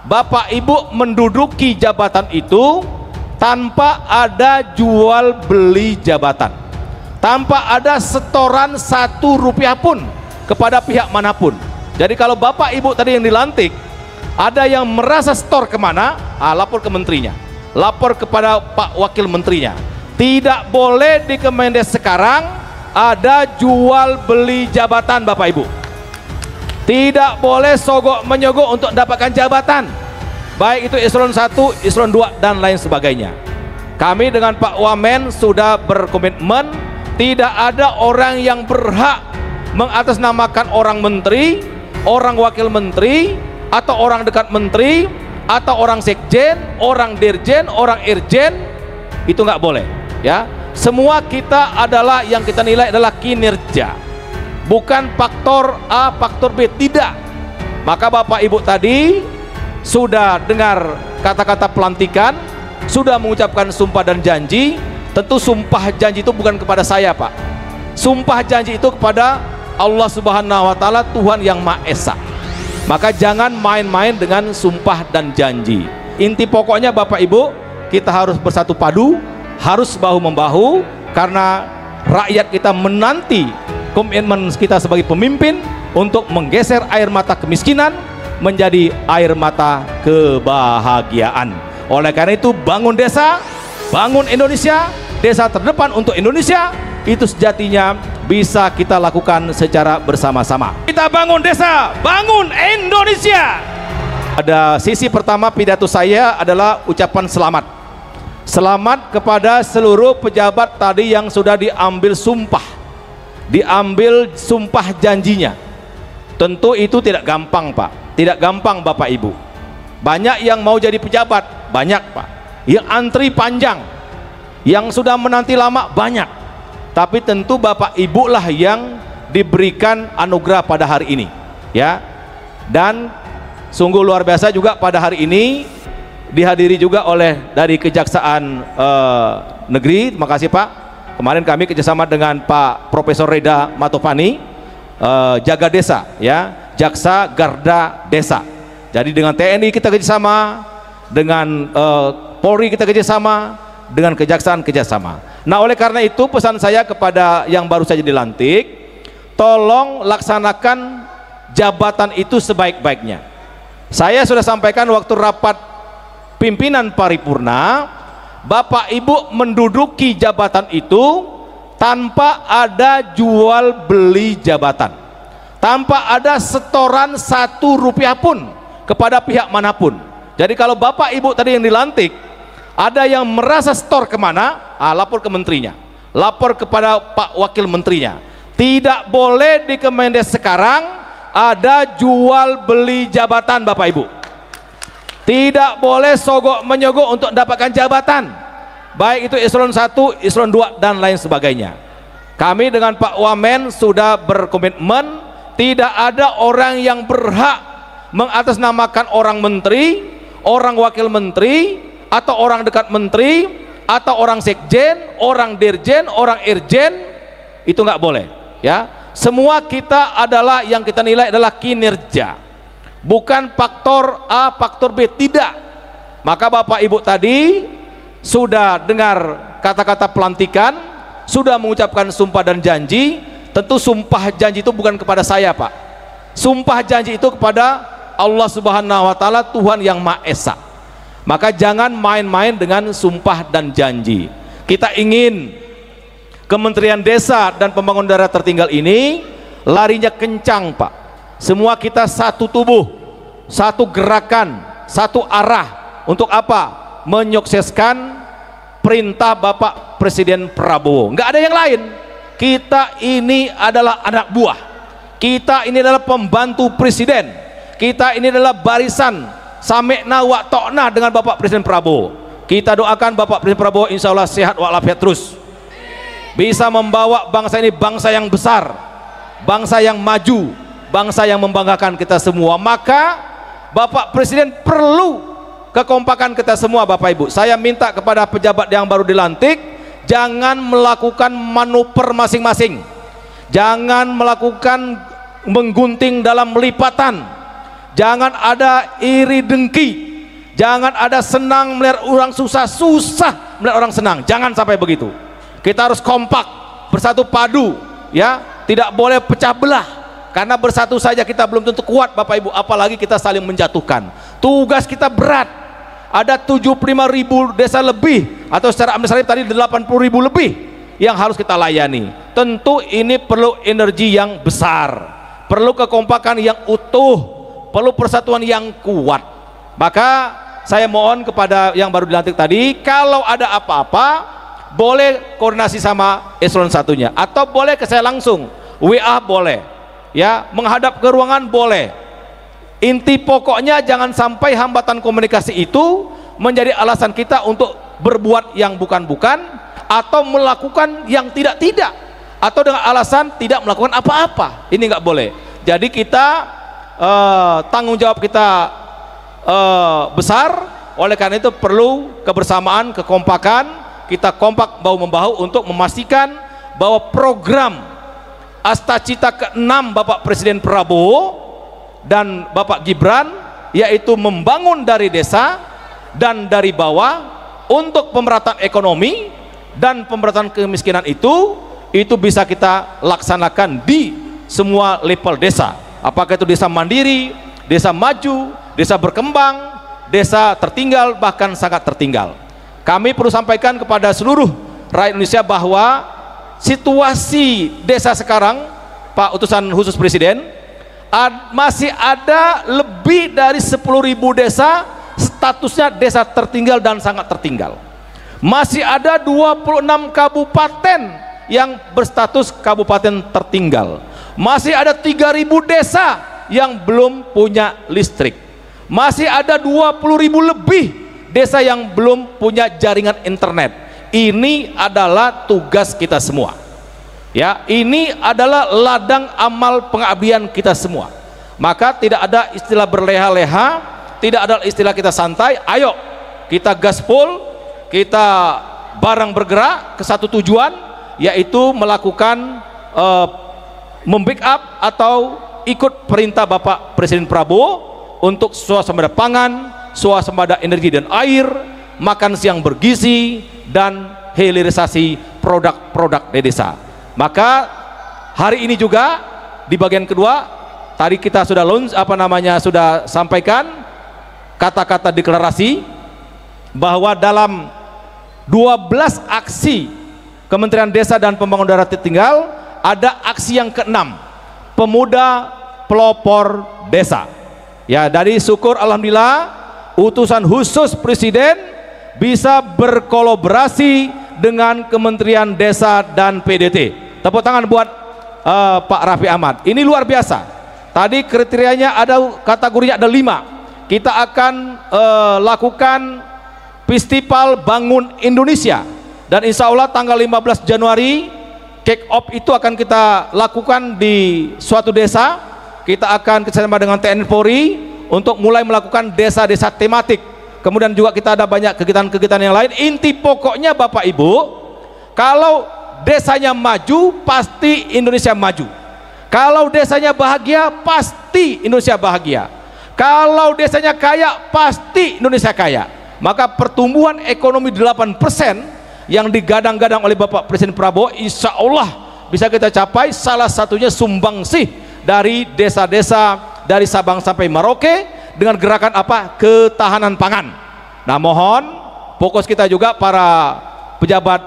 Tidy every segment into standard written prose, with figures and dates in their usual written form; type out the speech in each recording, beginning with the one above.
Bapak Ibu menduduki jabatan itu tanpa ada jual beli jabatan, tanpa ada setoran 1 rupiah pun kepada pihak manapun. Jadi kalau Bapak Ibu tadi yang dilantik ada yang merasa setor kemana, lapor ke menterinya, lapor kepada Pak Wakil Menterinya. Tidak boleh di Kemendes sekarang ada jual beli jabatan, Bapak Ibu. Tidak boleh sogok menyogok untuk mendapatkan jabatan, baik itu eselon 1, eselon 2 dan lain sebagainya. Kami dengan Pak Wamen sudah berkomitmen tidak ada orang yang berhak mengatasnamakan orang menteri, orang wakil menteri, atau orang dekat menteri, atau orang sekjen, orang dirjen, orang irjen. Itu nggak boleh, ya. Semua kita adalah yang kita nilai adalah kinerja, bukan faktor A, faktor B, tidak. Maka Bapak Ibu tadi sudah dengar kata-kata pelantikan, sudah mengucapkan sumpah dan janji. Tentu sumpah janji itu bukan kepada saya, Pak. Sumpah janji itu kepada Allah Subhanahu wa Ta'ala, Tuhan yang Maha Esa. Maka jangan main-main dengan sumpah dan janji. Inti pokoknya Bapak Ibu, kita harus bersatu padu, harus bahu-membahu, karena rakyat kita menanti komitmen kita sebagai pemimpin untuk menggeser air mata kemiskinan menjadi air mata kebahagiaan. Oleh karena itu, bangun desa, bangun Indonesia, desa terdepan untuk Indonesia, itu sejatinya bisa kita lakukan secara bersama-sama. Kita bangun desa, bangun Indonesia. Pada sisi pertama pidato saya adalah ucapan selamat. Selamat kepada seluruh pejabat tadi yang sudah diambil sumpah, diambil sumpah janjinya. Tentu itu tidak gampang, Pak. Tidak gampang, Bapak Ibu. Banyak yang mau jadi pejabat, banyak, Pak. Yang antri panjang, yang sudah menanti lama, banyak. Tapi tentu Bapak Ibu lah yang diberikan anugerah pada hari ini, ya. Dan sungguh luar biasa juga pada hari ini dihadiri juga oleh dari Kejaksaan Negeri. Terima kasih, Pak. Kemarin kami kerjasama dengan Pak Profesor Reda Matopani, jaga desa, ya, Jaksa Garda Desa. Jadi dengan TNI kita kerjasama, dengan Polri kita kerjasama, dengan Kejaksaan kerjasama. Nah, oleh karena itu pesan saya kepada yang baru saja dilantik, tolong laksanakan jabatan itu sebaik-baiknya. Saya sudah sampaikan waktu rapat pimpinan paripurna, Bapak Ibu menduduki jabatan itu tanpa ada jual beli jabatan, tanpa ada setoran 1 rupiah pun kepada pihak manapun. Jadi kalau Bapak Ibu tadi yang dilantik ada yang merasa setor kemana, lapor ke menterinya, lapor kepada Pak Wakil Menterinya. Tidak boleh di Kemendes sekarang ada jual beli jabatan, Bapak Ibu. Tidak boleh sogok menyogok untuk mendapatkan jabatan, baik itu eselon 1, eselon 2 dan lain sebagainya. Kami dengan Pak Wamen sudah berkomitmen tidak ada orang yang berhak mengatasnamakan orang menteri, orang wakil menteri, atau orang dekat menteri, atau orang sekjen, orang dirjen, orang irjen. Itu nggak boleh, ya. Semua kita adalah yang kita nilai adalah kinerja, bukan faktor A, faktor B, tidak. Maka Bapak Ibu tadi sudah dengar kata-kata pelantikan, sudah mengucapkan sumpah dan janji. Tentu sumpah janji itu bukan kepada saya, Pak. Sumpah janji itu kepada Allah Subhanahu wa Ta'ala, Tuhan yang Maha Esa. Maka jangan main-main dengan sumpah dan janji. Kita ingin Kementerian Desa dan Pembangunan Daerah Tertinggal ini larinya kencang, Pak. Semua kita satu tubuh, satu gerakan, satu arah. Untuk apa? Menyukseskan perintah Bapak Presiden Prabowo. Nggak ada yang lain. Kita ini adalah anak buah, kita ini adalah pembantu presiden, kita ini adalah barisan sami'na wa ta'na dengan Bapak Presiden Prabowo. Kita doakan Bapak Presiden Prabowo insya Allah sehat walafiat terus, bisa membawa bangsa ini bangsa yang besar, bangsa yang maju, bangsa yang membanggakan kita semua. Maka Bapak Presiden perlu kekompakan kita semua, Bapak Ibu. Saya minta kepada pejabat yang baru dilantik, jangan melakukan manuver masing-masing, jangan melakukan menggunting dalam lipatan, jangan ada iri dengki, jangan ada senang melihat orang susah, susah melihat orang senang. Jangan sampai begitu. Kita harus kompak, bersatu padu, ya, tidak boleh pecah belah. Karena bersatu saja kita belum tentu kuat Bapak Ibu, apalagi kita saling menjatuhkan. Tugas kita berat. Ada 75.000 desa lebih, atau secara administratif tadi 80.000 lebih yang harus kita layani. Tentu ini perlu energi yang besar, perlu kekompakan yang utuh, perlu persatuan yang kuat. Maka saya mohon kepada yang baru dilantik tadi, kalau ada apa-apa boleh koordinasi sama eselon satunya, atau boleh ke saya langsung, WA boleh, ya, menghadap ke ruangan boleh. Inti pokoknya jangan sampai hambatan komunikasi itu menjadi alasan kita untuk berbuat yang bukan-bukan, atau melakukan yang tidak-tidak, atau dengan alasan tidak melakukan apa-apa. Ini nggak boleh. Jadi kita tanggung jawab kita besar, oleh karena itu perlu kebersamaan, kekompakan. Kita kompak bahu-membahu untuk memastikan bahwa program Astacita ke-6 Bapak Presiden Prabowo dan Bapak Gibran, yaitu membangun dari desa dan dari bawah untuk pemerataan ekonomi dan pemerataan kemiskinan, itu bisa kita laksanakan di semua level desa, apakah itu desa mandiri, desa maju, desa berkembang, desa tertinggal, bahkan sangat tertinggal. Kami perlu sampaikan kepada seluruh rakyat Indonesia bahwa situasi desa sekarang, Pak Utusan Khusus Presiden, masih ada lebih dari 10.000 desa statusnya desa tertinggal dan sangat tertinggal. Masih ada 26 kabupaten yang berstatus kabupaten tertinggal. Masih ada 3.000 desa yang belum punya listrik. Masih ada 20.000 lebih desa yang belum punya jaringan internet. Ini adalah tugas kita semua. Ya, ini adalah ladang amal pengabdian kita semua. Maka tidak ada istilah berleha-leha, tidak ada istilah kita santai. Ayo kita gaspol, kita bareng bergerak ke satu tujuan, yaitu melakukan membackup atau ikut perintah Bapak Presiden Prabowo untuk swasembada pangan, swasembada energi dan air, makan siang bergizi, dan hilirisasi produk-produk di desa. Maka hari ini juga di bagian kedua tadi kita sudah sudah sampaikan kata-kata deklarasi bahwa dalam 12 aksi Kementerian Desa dan Pembangunan Daerah Tertinggal ada aksi yang ke-6, Pemuda Pelopor Desa. Ya, dari syukur alhamdulillah utusan khusus Presiden bisa berkolaborasi dengan Kementerian Desa dan PDT. Tepuk tangan buat Pak Raffi Ahmad. Ini luar biasa. Tadi kriterianya kategorinya ada 5. Kita akan lakukan Festival Bangun Indonesia, dan insya Allah tanggal 15 Januari kick off itu akan kita lakukan di suatu desa. Kita akan kerjasama dengan TNI Polri untuk mulai melakukan desa-desa tematik. Kemudian juga kita ada banyak kegiatan-kegiatan yang lain. Inti pokoknya Bapak Ibu, kalau desanya maju pasti Indonesia maju. Kalau desanya bahagia pasti Indonesia bahagia. Kalau desanya kaya pasti Indonesia kaya. Maka pertumbuhan ekonomi 8% yang digadang-gadang oleh Bapak Presiden Prabowo insya Allah bisa kita capai, salah satunya sumbangsih dari desa-desa dari Sabang sampai Merauke dengan gerakan apa? Ketahanan pangan. Nah, mohon fokus kita juga para pejabat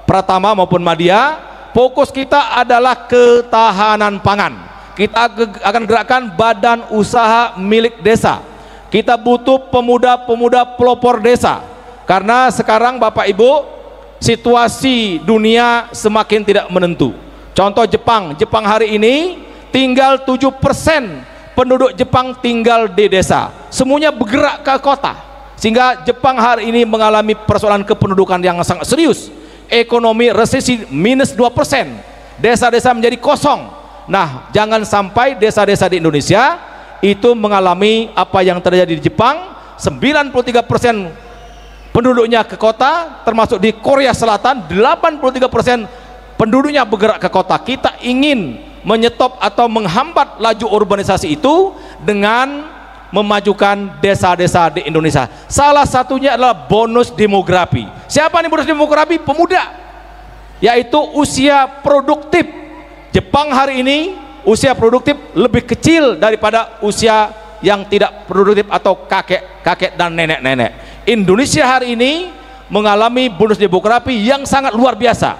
Pratama maupun Madya, fokus kita adalah ketahanan pangan. Kita akan gerakkan badan usaha milik desa. Kita butuh pemuda-pemuda pelopor desa, karena sekarang Bapak Ibu situasi dunia semakin tidak menentu. Contoh Jepang hari ini tinggal 7% penduduk Jepang tinggal di desa, semuanya bergerak ke kota, sehingga Jepang hari ini mengalami persoalan kependudukan yang sangat serius. Ekonomi resesi minus 2%, desa-desa menjadi kosong. Nah, jangan sampai desa-desa di Indonesia itu mengalami apa yang terjadi di Jepang. 93% penduduknya ke kota, termasuk di Korea Selatan 83% penduduknya bergerak ke kota. Kita ingin menyetop atau menghambat laju urbanisasi itu dengan memajukan desa-desa di Indonesia. Salah satunya adalah bonus demografi. Siapa nih bonus demografi? Pemuda, yaitu usia produktif. Jepang hari ini usia produktif lebih kecil daripada usia yang tidak produktif atau kakek-kakek dan nenek-nenek. Indonesia hari ini mengalami bonus demografi yang sangat luar biasa.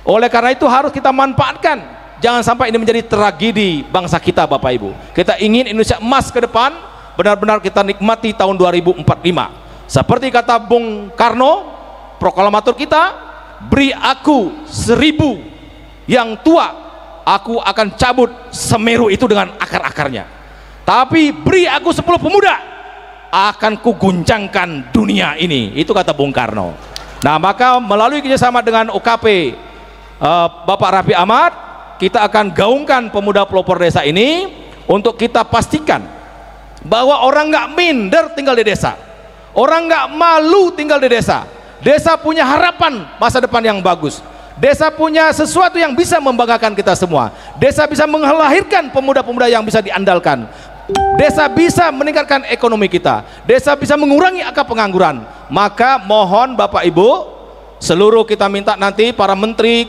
Oleh karena itu harus kita manfaatkan. Jangan sampai ini menjadi tragedi bangsa kita, Bapak Ibu. Kita ingin Indonesia emas ke depan, benar-benar kita nikmati tahun 2045. Seperti kata Bung Karno, proklamator kita, beri aku 1000 yang tua, aku akan cabut Semeru itu dengan akar-akarnya. Tapi beri aku 10 pemuda, akan kuguncangkan dunia ini. Itu kata Bung Karno. Nah, maka melalui kerjasama dengan OKP Bapak Raffi Ahmad, kita akan gaungkan pemuda pelopor desa ini untuk kita pastikan bahwa orang nggak minder tinggal di desa, orang nggak malu tinggal di desa. Desa punya harapan masa depan yang bagus. Desa punya sesuatu yang bisa membanggakan kita semua. Desa bisa melahirkan pemuda-pemuda yang bisa diandalkan. Desa bisa meningkatkan ekonomi kita. Desa bisa mengurangi angka pengangguran. Maka mohon Bapak Ibu, seluruh kita minta nanti para menteri,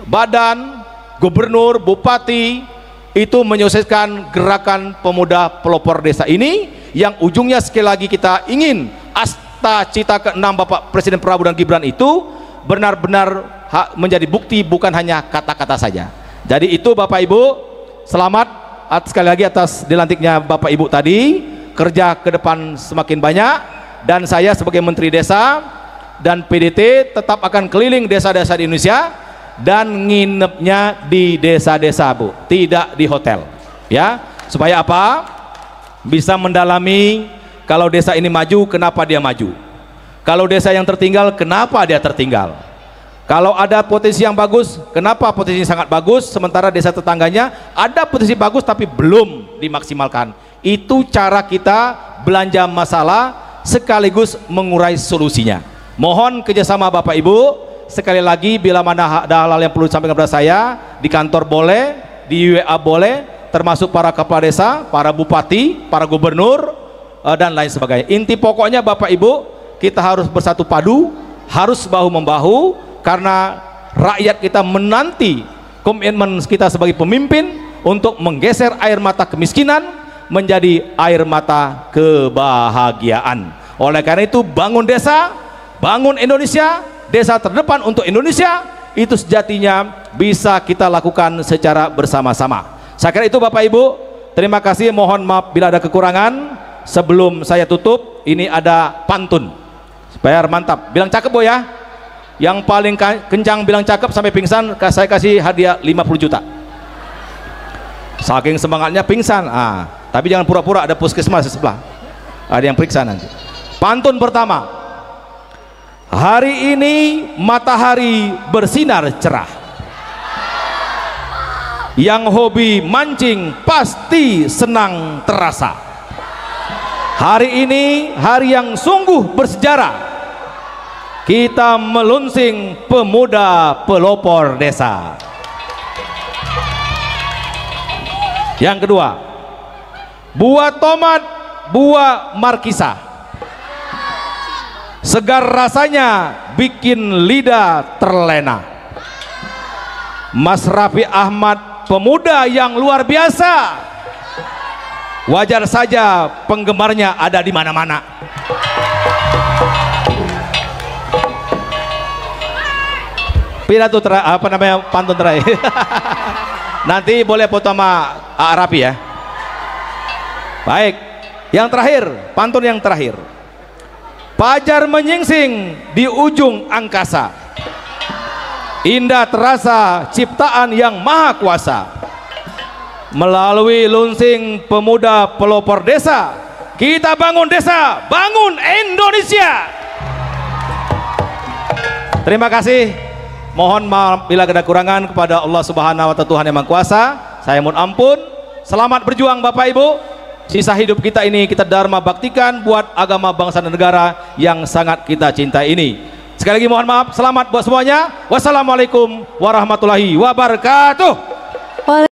badan, gubernur, bupati itu menyukseskan gerakan pemuda pelopor desa ini, yang ujungnya sekali lagi kita ingin asta cita ke-6 Bapak Presiden Prabowo dan Gibran itu benar-benar menjadi bukti, bukan hanya kata-kata saja. Jadi itu Bapak Ibu, selamat sekali lagi atas dilantiknya Bapak Ibu tadi. Kerja ke depan semakin banyak, dan saya sebagai Menteri Desa dan PDT tetap akan keliling desa-desa di Indonesia dan nginepnya di desa-desa, Bu, tidak di hotel, ya. Supaya apa? Bisa mendalami kalau desa ini maju, kenapa dia maju, kalau desa yang tertinggal, kenapa dia tertinggal, kalau ada potensi yang bagus, kenapa potensi sangat bagus, sementara desa tetangganya ada potensi bagus tapi belum dimaksimalkan. Itu cara kita belanja masalah sekaligus mengurai solusinya. Mohon kerjasama Bapak Ibu. Sekali lagi, bila mana ada hal-hal yang perlu disampaikan kepada saya, di kantor boleh, di WA boleh, termasuk para kepala desa, para bupati, para gubernur, dan lain sebagainya. Inti pokoknya Bapak Ibu, kita harus bersatu padu, harus bahu-membahu, karena rakyat kita menanti komitmen kita sebagai pemimpin untuk menggeser air mata kemiskinan menjadi air mata kebahagiaan. Oleh karena itu, bangun desa, bangun Indonesia, desa terdepan untuk Indonesia, itu sejatinya bisa kita lakukan secara bersama-sama. Saya kira itu Bapak Ibu. Terima kasih, mohon maaf bila ada kekurangan. Sebelum saya tutup, ini ada pantun supaya mantap. Bilang cakep, Bu, ya. Yang paling kencang bilang cakep sampai pingsan, saya kasih hadiah 50 juta. Saking semangatnya pingsan. Tapi jangan pura-pura, ada puskesmas di sebelah, ada yang periksa nanti. Pantun pertama. Hari ini matahari bersinar cerah, yang hobi mancing pasti senang terasa. Hari ini hari yang sungguh bersejarah, kita melunsing pemuda pelopor desa. Yang kedua, buah tomat, buah markisa, segar rasanya bikin lidah terlena. Mas Raffi Ahmad pemuda yang luar biasa, wajar saja penggemarnya ada di mana-mana. Pidato pantun terakhir. Nanti boleh foto sama Raffi, ya. Baik, yang terakhir, pantun yang terakhir. Fajar menyingsing di ujung angkasa, indah terasa ciptaan yang maha kuasa. Melalui lunsing pemuda pelopor desa, kita bangun desa, bangun Indonesia. Terima kasih. Mohon maaf bila ada kekurangan, kepada Allah Subhanahu wa Ta'ala, Tuhan yang Maha Kuasa, saya mohon ampun. Selamat berjuang Bapak Ibu. Sisa hidup kita ini kita dharma baktikan buat agama, bangsa dan negara yang sangat kita cintai ini. Sekali lagi mohon maaf, selamat buat semuanya. Wassalamualaikum warahmatullahi wabarakatuh.